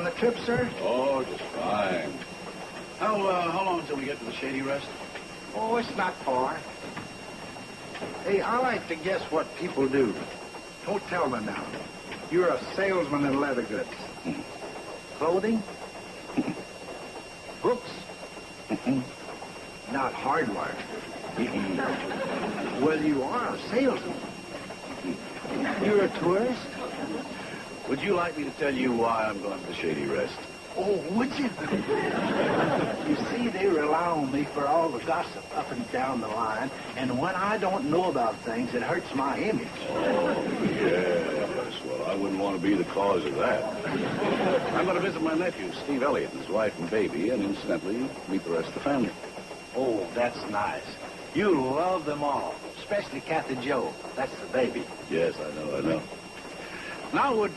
the trip, sir? Oh, just fine. How long until we get to the Shady Rest? Oh, it's not far. Hey, I like to guess what people do. Don't tell me now. You're a salesman in leather goods. Clothing? Books? Not hardware. Well, you are a salesman. You're a tourist? Would you like me to tell you why I'm going to the Shady Rest? Oh, would you? You see, they rely on me for all the gossip up and down the line, and when I don't know about things, it hurts my image. Oh, yes. Well, I wouldn't want to be the cause of that. I'm going to visit my nephew, Steve Elliott, and his wife and baby, and incidentally, meet the rest of the family. Oh, that's nice. You love them all, especially Kathy Joe. That's the baby. Yes, I know. Now, would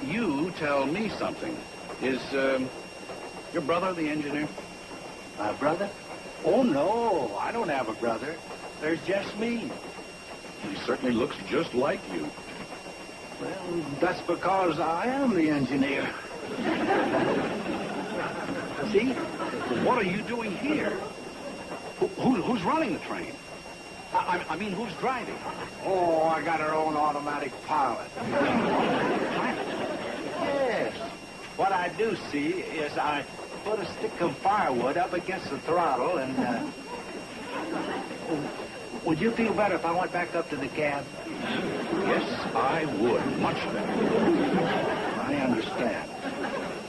you tell me something? Is your brother the engineer? My brother? Oh, no, I don't have a brother. There's just me. He certainly looks just like you. Well, that's because I am the engineer. See? What are you doing here? Who's running the train? I mean, who's driving? Oh, I got our own automatic pilot. Pilot? Yes. What I do, see, is I put a stick of firewood up against the throttle and, would you feel better if I went back up to the cab? Yes, I would. Much better. I understand.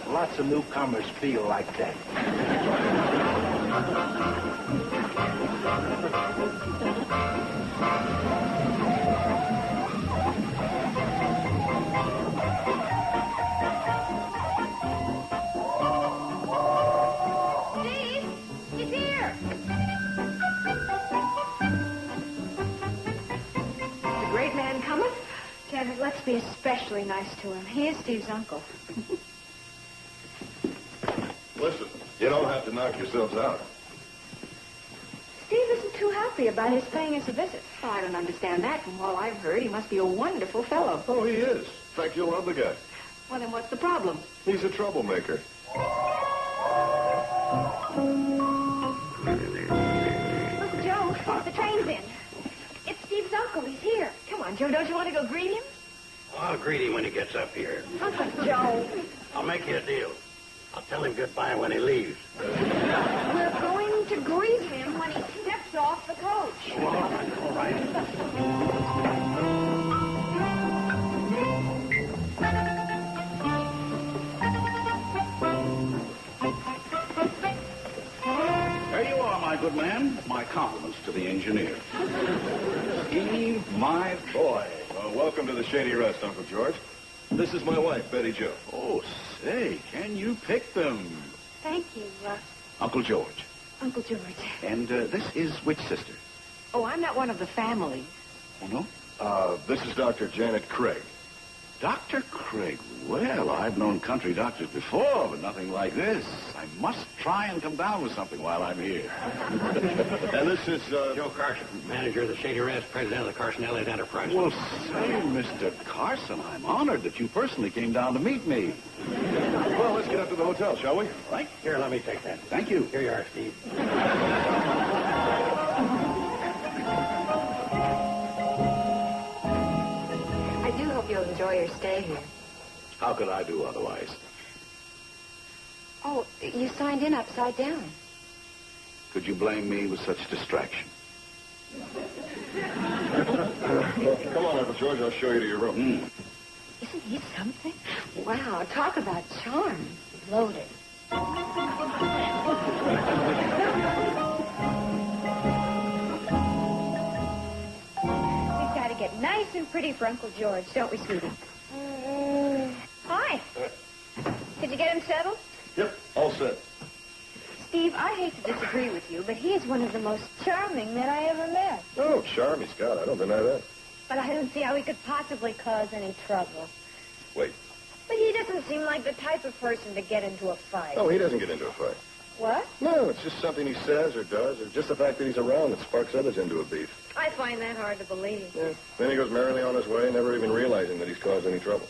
Lots of newcomers feel like that. Let's be especially nice to him. He is Steve's uncle. Listen, you don't have to knock yourselves out. Steve isn't too happy about his paying us a visit. Oh, I don't understand that. From all I've heard, he must be a wonderful fellow. Oh, he is. In fact, you'll love the guy. Well, then what's the problem? He's a troublemaker. Look, Joe, the train's in. It's Steve's uncle. He's here. Come on, Joe, don't you want to go greet him? I'll greet him when he gets up here. Uncle Joe. I'll make you a deal. I'll tell him goodbye when he leaves. We're going to greet him when he steps off the coach. All right. There you are, my good man. My compliments to the engineer. Steve, my boy. Welcome to the Shady Rest, Uncle George. This is my wife, Betty Jo. Oh, say, can you pick them? Thank you, Uncle George. Uncle George. And this is which sister? Oh, I'm not one of the family. Oh, no? This is Dr. Janet Craig. Dr. Craig. Well, I've known country doctors before, but nothing like this. I must try and come down with something while I'm here. And this is, Joe Carson, manager of the Shady Rest, president of the Carson Elliott Enterprise. Well, say, Mr. Carson, I'm honored that you personally came down to meet me. well, let's get up to the hotel, shall we? Right? Here, let me take that. Thank you. Here you are, Steve. I do hope you'll enjoy your stay here. How could I do otherwise? Oh, you signed in upside down. Could you blame me with such distraction? Come on, Uncle George, I'll show you to your room. Isn't he something? Wow, talk about charm. Loaded. We've got to get nice and pretty for Uncle George, don't we, sweetie? Hi. Did you get him settled? Yep, all set. Steve, I hate to disagree with you, but he is one of the most charming men I ever met. Oh, charm he's got. I don't deny that. But I don't see how he could possibly cause any trouble. Wait. But he doesn't seem like the type of person to get into a fight. No, he doesn't get into a fight. What? No, it's just something he says or does, or just the fact that he's around that sparks others into a beef. I find that hard to believe. Yeah. Then he goes merrily on his way, never even realizing that he's caused any trouble.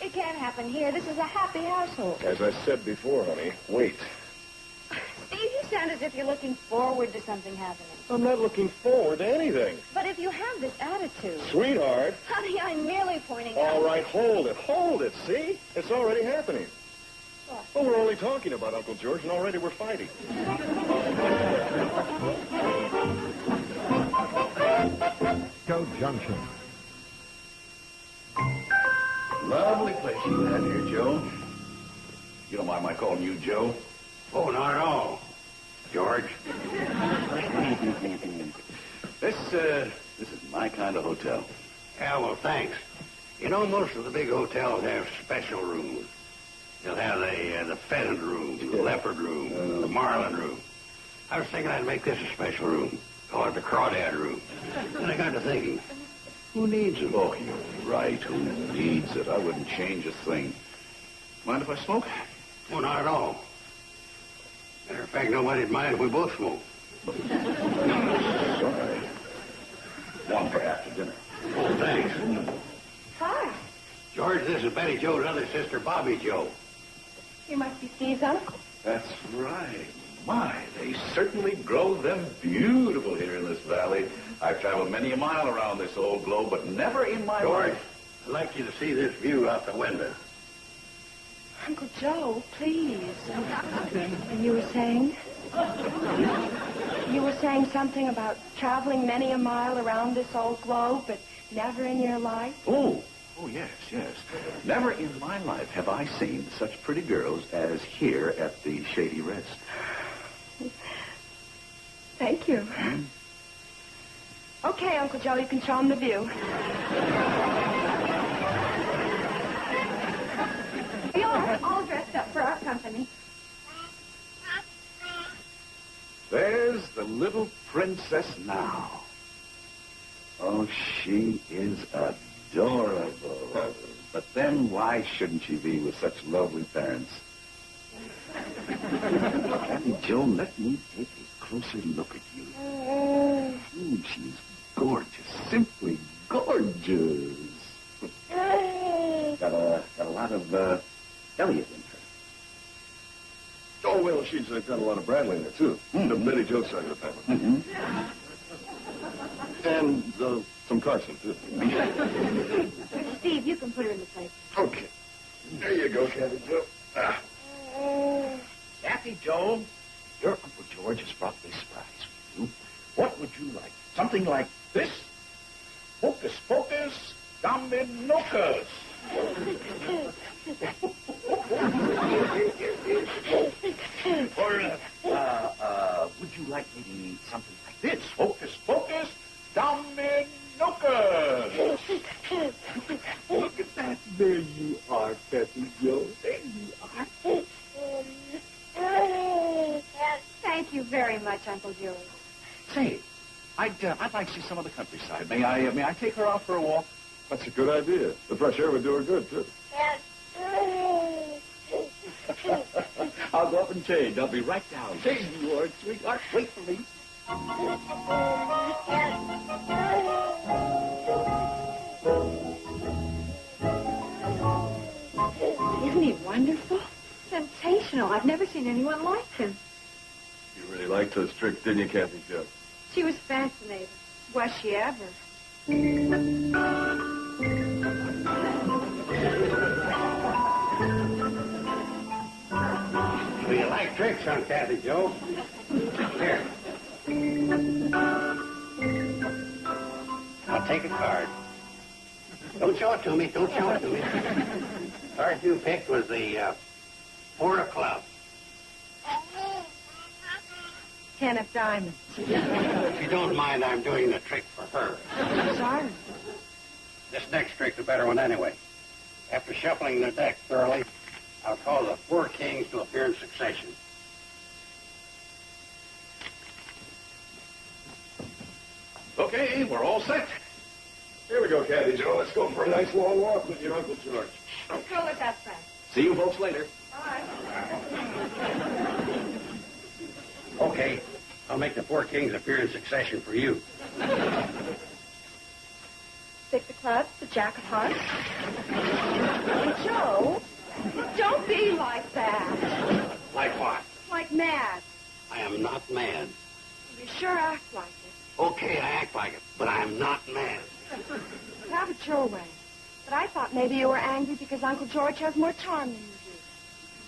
It can't happen here. This is a happy household. As I said before, honey, wait. Steve, you sound as if you're looking forward to something happening. I'm not looking forward to anything. But if you have this attitude... Sweetheart. Honey, I'm merely pointing out... All right, hold it. See? It's already happening. What? Well, we're only talking about Uncle George, and already we're fighting. Petticoat Junction. Lovely place you have here, Joe. You don't mind my calling you Joe? Oh, not at all, George. This is my kind of hotel. Yeah, well, thanks. You know, most of the big hotels have special rooms. They'll have the pheasant room, the leopard room, the marlin room. I was thinking I'd make this a special room. Call it the crawdad room. And I got to thinking, who needs them? Oh, you're right. Who needs it? I wouldn't change a thing. Mind if I smoke? Oh, not at all. Matter of fact, nobody'd mind if we both smoke. Sorry. One for after dinner. Oh, thanks. Hi. George, this is Betty Joe's other sister, Bobby Joe. You must be Steve's uncle. That's right. My, they certainly grow them beautiful here in this valley. I've traveled many a mile around this old globe, but never in my George, life. I'd like you to see this view out the window. Uncle Joe, please. And you were saying? You were saying something about traveling many a mile around this old globe, but never in your life? Oh, yes. Never in my life have I seen such pretty girls as here at the Shady Rest. Thank you. Okay, Uncle Joe, you can show him the view. We are all dressed up for our company. There's the little princess now. Oh, she is adorable. But then why shouldn't she be with such lovely parents? Captain Joe, let me take a closer look at you. She's gorgeous, simply gorgeous. Got a lot of Elliot in her. Oh, well, she's got a lot of Bradley in her, too. The Betty Joe side of the family. And some Carson, too. Steve, you can put her in the place. Okay. There you go, Kathy Joe. Kathy Joe, your Uncle George has brought this surprise for you. What would you like? Something like this? Hocus pocus, dominocus. Or, would you like maybe something like this? Hocus pocus, dominocus. Look at that. There you are, Kathy Joe. There you are. Thank you very much, Uncle Joe. Say, I'd like to see some of the countryside. May I take her out for a walk? That's a good idea. The fresh air would do her good, too. I'll go up and change. I'll be right down. There you are, sweetheart. Wait for me. Isn't he wonderful? Sensational. I've never seen anyone like him. You really liked those tricks, didn't you, Kathy Joe? She was fascinating. Was she ever? Do you like tricks, huh, Kathy Joe? Here. I'll take a card. Don't show it to me. Don't show it to me. Card you picked was the 4 of clubs. 10 of diamonds. If you don't mind, I'm doing the trick for her. Sorry. This next trick's a better one anyway. After shuffling the deck thoroughly, I'll call the 4 kings to appear in succession. Okay, we're all set. Here we go, Kathy Joe. Let's go for a nice long walk with your Uncle George. Let's go with that friend. See you folks later. Bye. Okay, I'll make the 4 kings appear in succession for you. 6 o'clock. Plus the jacket heart. Joe, don't be like that. Like what? Like mad. I am not mad. You sure act like it. Okay, I act like it, but I'm not mad. Have it your way. But I thought maybe you were angry because Uncle George has more charm than you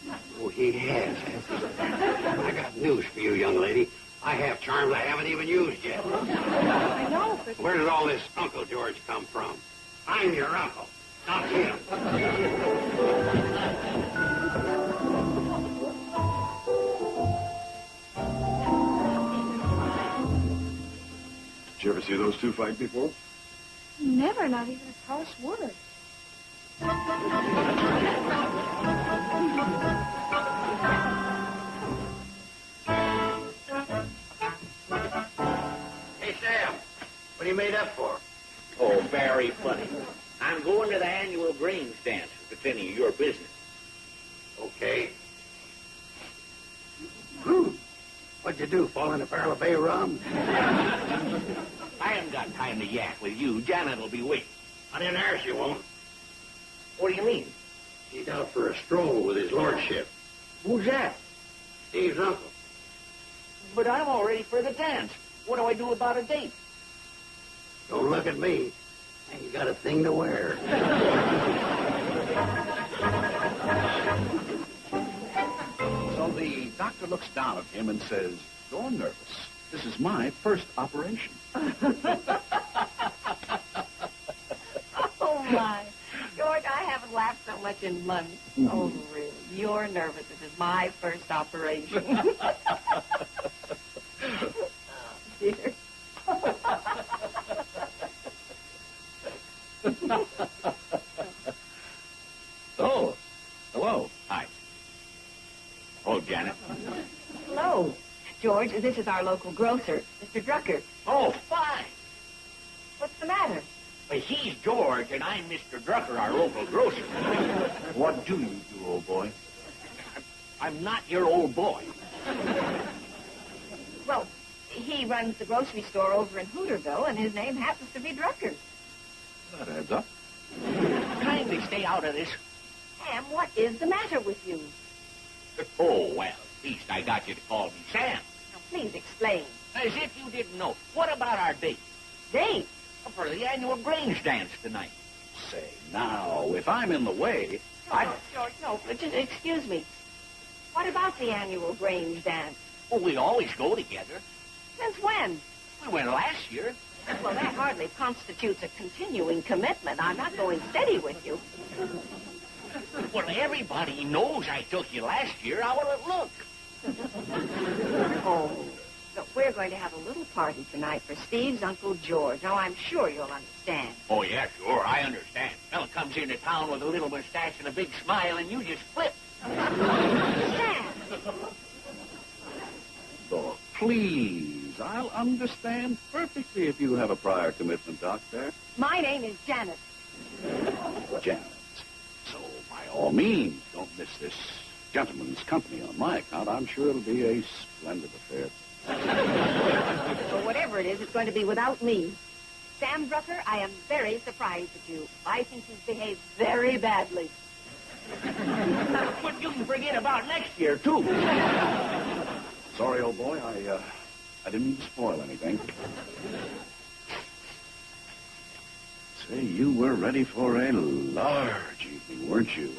do. Oh, he has, hasn't he? I got news for you, young lady. I have charms I haven't even used yet. I know, but... Where did all this Uncle George come from? I'm your uncle, not him. Did you ever see those two fight before? Never, not even a cross word. Hey, Sam, what are you made up for? Oh, very funny. I'm going to the annual Greens dance, if it's any of your business. Okay. What'd you do, fall in a barrel of bay rum? I haven't got time to yak with you. Janet'll be waiting. On in there, she won't. What do you mean? He's out for a stroll with his lordship. Who's that? Steve's uncle. But I'm all ready for the dance. What do I do about a date? Don't look at me. I ain't got a thing to wear. So the doctor looks down at him and says, "You're nervous. This is my first operation." Oh, my. George, I haven't laughed so much in months. Oh, really? You're nervous. This is my first operation. Oh, dear. Oh, hello. Hi. Oh, Janet. Hello. George, this is our local grocer, Mr. Drucker. Oh, fine. What's the matter? Well, he's George, and I'm Mr. Drucker, our local grocer. What do you do, old boy? I'm not your old boy. Well, he runs the grocery store over in Hooterville, and his name happens to be Drucker. That adds up. Kindly stay out of this. Sam, what is the matter with you? Oh, well, at least I got you to call me Sam. Now, please explain. As if you didn't know. What about our date? Date? For the annual Grange dance tonight. Say, now, if I'm in the way, No, George, no. Just excuse me. What about the annual Grange dance? Oh, we always go together. Since when? We went last year. Well, that hardly constitutes a continuing commitment. I'm not going steady with you. Well, everybody knows I took you last year. How will it look? Oh, but we're going to have a little party tonight for Steve's Uncle George. Now, I'm sure you'll understand. Oh, yeah, sure. I understand. Fella comes into town with a little mustache and a big smile, and you just flip. Sam! oh, please, I'll understand perfectly if you have a prior commitment, Doctor. My name is Janet. Janet. So, by all means, don't miss this gentleman's company on my account. I'm sure it'll be a splendid affair. Well, whatever it is, it's going to be without me. Sam Drucker, I am very surprised at you. I think you've behaved very badly. But you can forget about next year, too. Sorry, old boy, I didn't mean to spoil anything. Say, you were ready for a large evening, weren't you?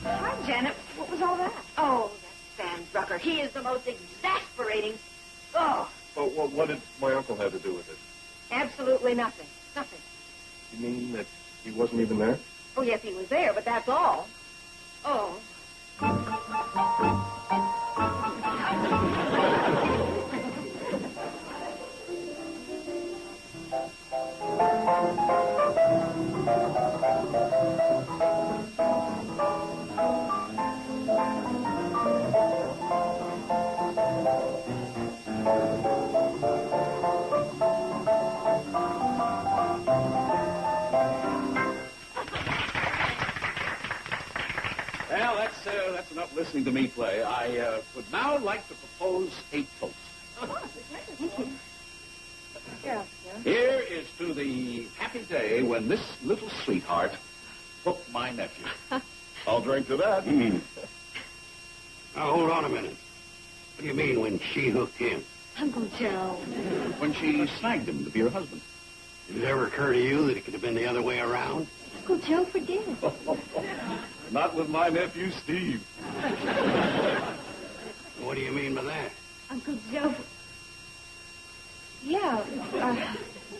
Hi, Janet. What was all that? Oh, that's Sam Drucker. He is the most exasperating... Oh, Oh, well, what did my uncle have to do with it? absolutely nothing. Nothing. You mean that he wasn't even there? Oh, yes, he was there, but that's all. Oh. Well, that's enough listening to me play. I would now like to propose a toast. Thank you. Yeah. Here is to the happy day when this little sweetheart hooked my nephew. I'll drink to that. Now, hold on a minute. What do you mean when she hooked him? Uncle Joe. When she snagged him to be her husband. Did it ever occur to you that it could have been the other way around? Uncle Joe, forget it. Not with my nephew, Steve. What do you mean by that? Uncle Joe. Yeah.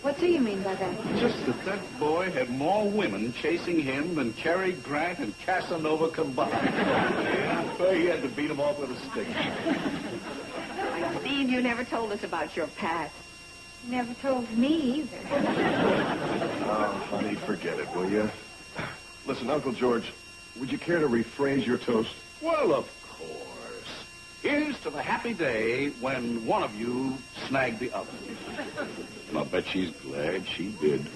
What do you mean by that? Just that boy had more women chasing him than Cary Grant and Casanova combined. Yeah, so he had to beat him off with a stick. Steve, you never told us about your past. You never told me either. Oh, honey, forget it, will you? Listen, Uncle George, would you care to rephrase your toast? Well, of course. Here's to the happy day when one of you snagged the other. And I'll bet she's glad she did.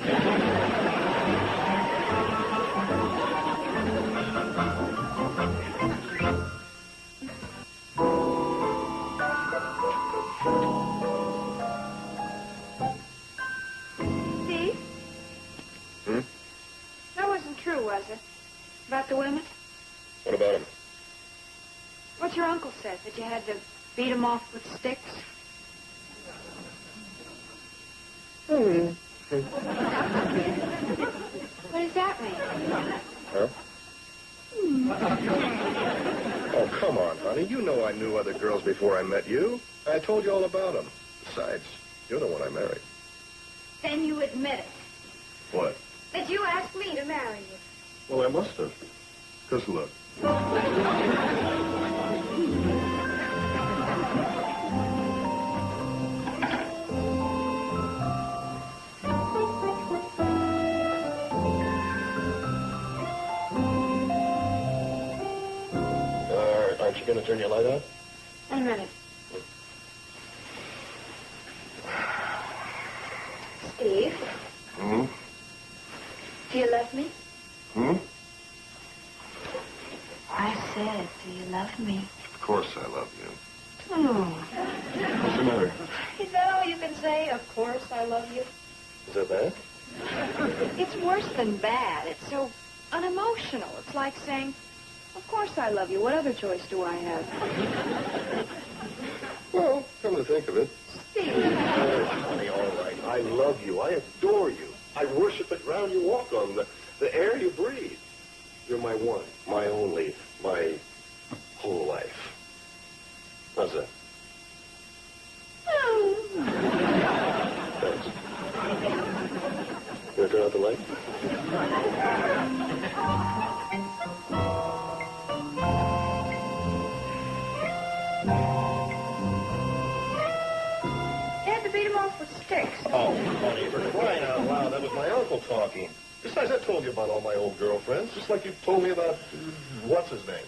Steve? That wasn't true, was it? About the women? What about him? What your uncle said, that you had to beat him off with sticks? What does that mean? Huh? Oh, come on, honey. You know I knew other girls before I met you. I told you all about them. Besides, you're the one I married. Then you admit it. What? That you asked me to marry you. Well, I must have. Because look. Aren't you going to turn your light on? Wait a minute. Steve, Hmm? do you love me? Hmm? I said, do you love me? Of course I love you. Oh. What's the matter? Is that all you can say? Of course I love you. Is that bad? It's worse than bad. It's so unemotional. It's like saying, of course I love you. What other choice do I have? Well, come to think of it. Steve. Oh, honey, all right. I love you. I adore you. I worship the ground you walk on, the air you breathe. You're my one, my only, my whole life. How's that? Thanks. You want to turn out the light? You had to beat him off with sticks. Oh, honey, for crying out loud, that was my uncle talking. Besides, I told you about all my old girlfriends, just like you told me about, what's his name?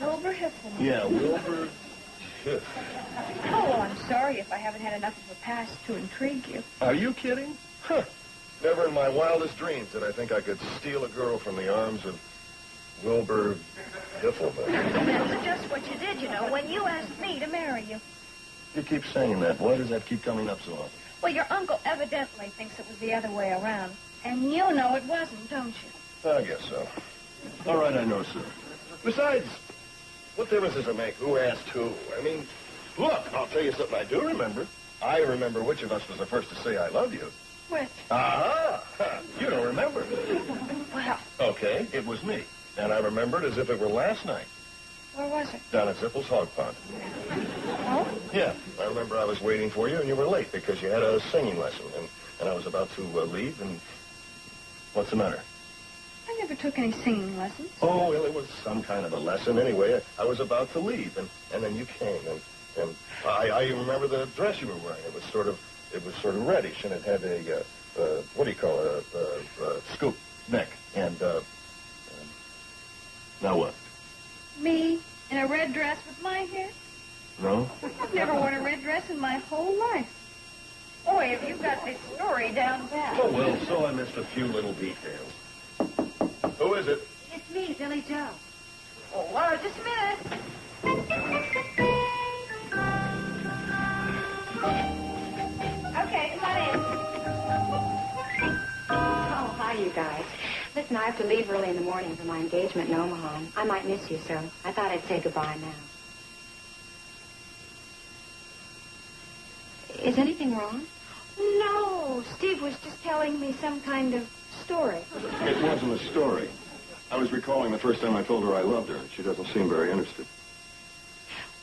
Wilbur Hiffel. Yeah, Wilbur. Oh, well, I'm sorry if I haven't had enough of a past to intrigue you. Are you kidding? Huh. Never in my wildest dreams did I think I could steal a girl from the arms of Wilbur Hiffelman. That's just what you did, you know, when you asked me to marry you. You keep saying that. Why does that keep coming up so often? Well, your uncle evidently thinks it was the other way around. And you know it wasn't, don't you? I guess so. All right, I know, sir. Besides, what difference does it make who asked who? I mean, look, I'll tell you something I do remember. I remember which of us was the first to say I love you. Which? Aha! You don't remember. Well, Okay, it was me. And I remember it as if it were last night, where was it? down at Zippel's Hog Pond. Oh? Yeah, I remember I was waiting for you and you were late because you had a singing lesson. And I was about to leave and... What's the matter? I never took any singing lessons. Oh, well, it was some kind of a lesson. Anyway, I was about to leave, and then you came, and I remember the dress you were wearing. It was sort of reddish, and it had a, what do you call it, a scoop neck, and now what? Me in a red dress with my hair? No? I've never worn a red dress in my whole life. Boy, have you got this story down pat. Oh, well, so I missed a few little details. Who is it? It's me, Billy Joe. Oh, Laura, just a minute. Okay, come on in. Oh, hi, you guys. Listen, I have to leave early in the morning for my engagement in Omaha. I might miss you, so I thought I'd say goodbye now. Is anything wrong? No, Steve was just telling me some kind of story. It wasn't a story. I was recalling the first time I told her I loved her, and she doesn't seem very interested.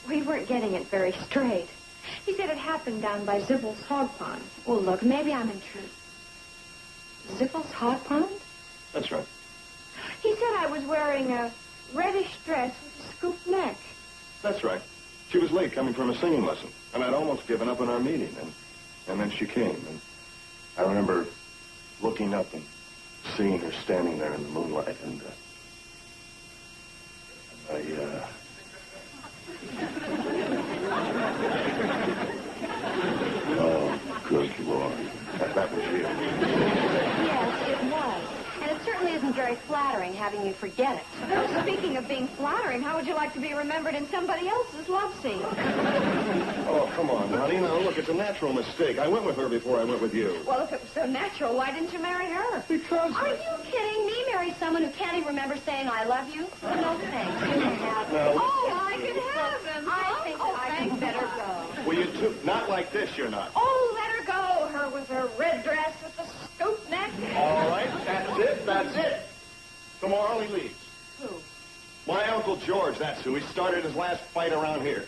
We weren't getting it very straight. He said it happened down by Zippel's hog pond. Oh, look, maybe I'm in truth. Zippel's hog pond? That's right. He said I was wearing a reddish dress with a scoop neck. That's right. She was late coming from a singing lesson, and I'd almost given up on our meeting, and then she came, and I remember looking up and seeing her standing there in the moonlight, and oh, good Lord. That was you. Yes, it was. And it certainly isn't very flattering having you forget it. Well, speaking of being flattering, how would you like to be remembered in somebody else's love scene? Oh, come on, honey. Now, look, it's a natural mistake. I went with her before I went with you. Well, if it was so natural, why didn't you marry her? Because... Are you kidding me? Marry someone who can't even remember saying I love you? No, thanks. You can have him. No. Oh, I can have him. I think oh, I thanks. better go. Well, you two... Not like this, you're not. Oh, let her go. Her with her red dress with the scoop neck. All right, that's it, that's it. Tomorrow he leaves. Who? My Uncle George, that's who. He started his last fight around here.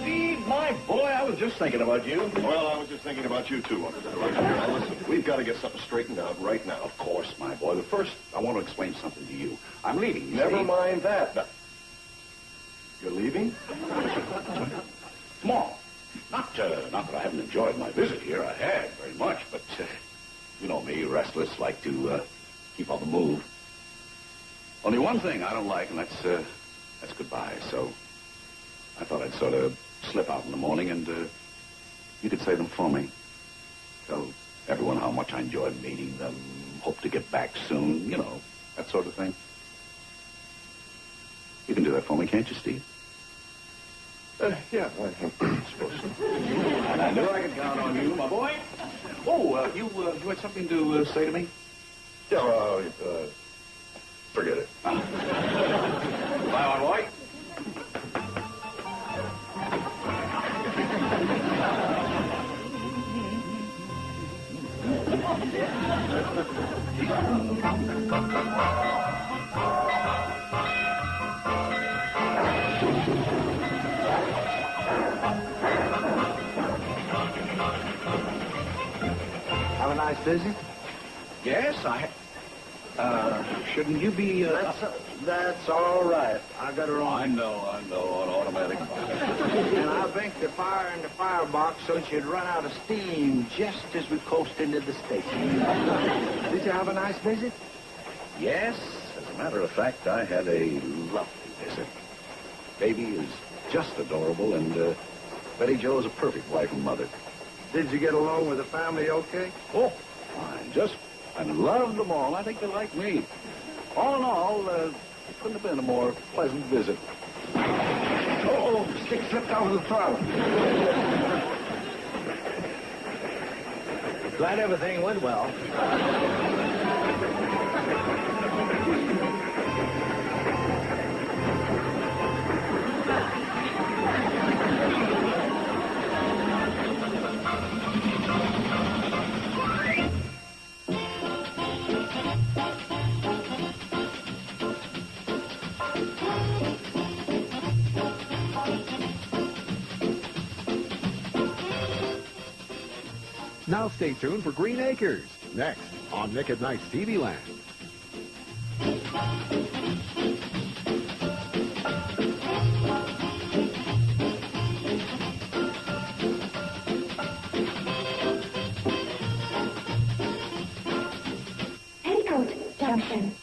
Steve, my boy, I was just thinking about you. Well, I was just thinking about you, too, Uncle George. Now, listen, we've got to get something straightened out right now. Of course, my boy. But first, I want to explain something to you. I'm leaving, you Never see. mind that. Now, you're leaving? Tomorrow. Not that I haven't enjoyed my visit here. I had very much, but you know me, restless, like to keep on the move. Only one thing I don't like, and that's goodbye. So I thought I'd sort of slip out in the morning, and you could say them for me. Tell everyone how much I enjoyed meeting them. Hope to get back soon. You know, that sort of thing. You can do that for me, can't you, Steve? Yeah, I suppose so. And I knew I could count on you, my boy. Oh, you had something to say to me? Yeah, forget it. Bye, my boy. Have a nice visit? Yes, shouldn't you be... That's all right. I got her I on. know, on automatic. And I banked the fire in the firebox so she'd run out of steam just as we coasted into the station. Did you have a nice visit? Yes, as a matter of fact, I had a lovely visit. Baby is just adorable, and Betty Jo is a perfect wife and mother. Did you get along with the family okay? Oh, fine. I love them all. I think they like me. All in all, it couldn't have been a more pleasant visit. Oh, stick slipped out of the throttle. Glad everything went well. Now stay tuned for Green Acres, next on Nick at Night's TV Land. Petticoat Junction.